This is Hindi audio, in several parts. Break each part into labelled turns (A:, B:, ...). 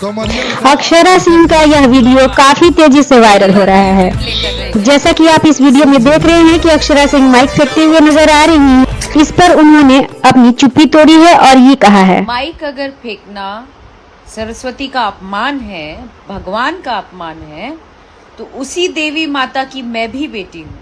A: अक्षरा सिंह का यह वीडियो काफी तेजी से वायरल हो रहा है। जैसा कि आप इस वीडियो में देख रहे हैं कि अक्षरा सिंह माइक फेंकते हुए नजर आ रही हैं। इस पर उन्होंने अपनी चुप्पी तोड़ी है और ये कहा है,
B: माइक अगर फेंकना सरस्वती का अपमान है, भगवान का अपमान है, तो उसी देवी माता की मैं भी बेटी हूँ।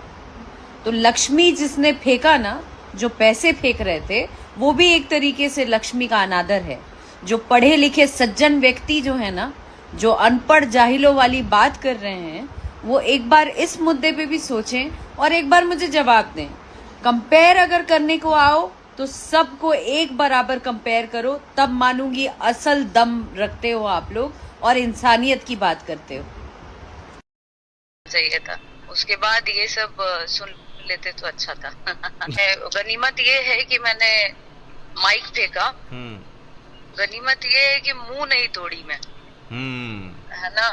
B: तो लक्ष्मी जिसने फेंका ना, जो पैसे फेंक रहे थे, वो भी एक तरीके से लक्ष्मी का अनादर है। जो पढ़े लिखे सज्जन व्यक्ति जो है ना, जो अनपढ़ जाहिलों वाली बात कर रहे हैं, वो एक बार इस मुद्दे पे भी सोचें और एक बार मुझे जवाब दें। कंपेयर अगर करने को आओ तो सबको एक बराबर कंपेयर करो, तब मानूंगी असल दम रखते हो आप लोग और इंसानियत की बात करते हो।
C: चाहिए था, उसके बाद ये सब सुन लेते तो अच्छा था। गनीमत ये है कि मैंने माइक फेंका, गनीमत ये है कि मुंह नहीं तोड़ी मैं, है ना।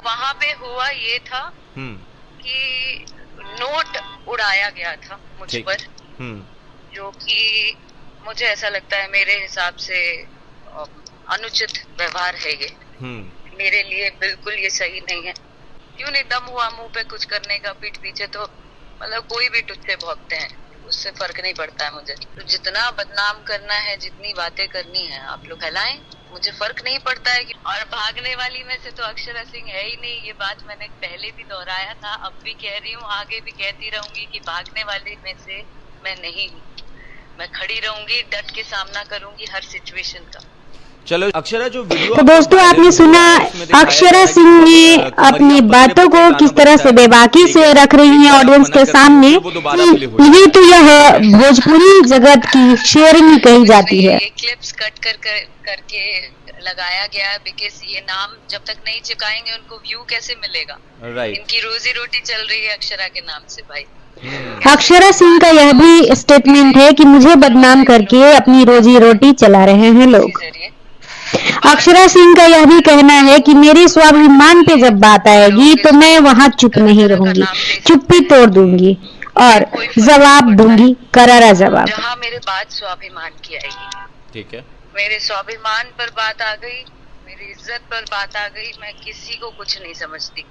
C: वहाँ पे हुआ ये था कि नोट उड़ाया गया था मुझ पर, जो कि मुझे ऐसा लगता है मेरे हिसाब से अनुचित व्यवहार है ये। मेरे लिए बिल्कुल ये सही नहीं है। क्यों नहीं, दम हुआ मुंह पे कुछ करने का, पीठ पीछे तो मतलब कोई भी टुच्चे भौंकते हैं, उससे फर्क नहीं पड़ता है मुझे। तो जितना बदनाम करना है, जितनी बातें करनी है, आप लोग फैलाएं, मुझे फर्क नहीं पड़ता है। और भागने वाली में से तो अक्षरा सिंह है ही नहीं। ये बात मैंने पहले भी दोहराया था, अब भी कह रही हूँ, आगे भी कहती रहूंगी कि भागने वाली में से मैं नहीं हूँ। मैं खड़ी रहूंगी, डट के सामना करूंगी हर सिचुएशन का।
D: चलो अक्षरा, जो वीडियो
A: तो दोस्तों आपने सुना अक्षरा सिंह ने अपनी बातों को किस तरह से बेबाकी से रख रही हैं ऑडियंस के सामने। ये तो यह भोजपुरी जगत की शेयरिंग कही जाती है।
C: ये क्लिप्स कट करके लगाया गया है, बिकॉज ये नाम जब तक नहीं चिपकाएंगे उनको व्यू कैसे मिलेगा। इनकी रोजी रोटी चल रही है अक्षरा के नाम से भाई।
A: अक्षरा सिंह का यह भी स्टेटमेंट है कि मुझे बदनाम करके अपनी रोजी रोटी चला रहे हैं लोग। अक्षरा सिंह का यह भी कहना है कि मेरे स्वाभिमान पे जब बात आएगी तो मैं वहाँ चुप नहीं रहूंगी, चुप्पी तोड़ दूंगी और जवाब दूंगी, करारा जवाब।
C: जहाँ मेरे बात स्वाभिमान की आएगी,
D: ठीक है,
C: मेरे स्वाभिमान पर बात आ गई, मेरी इज्जत पर बात आ गई, मैं किसी को कुछ नहीं समझती।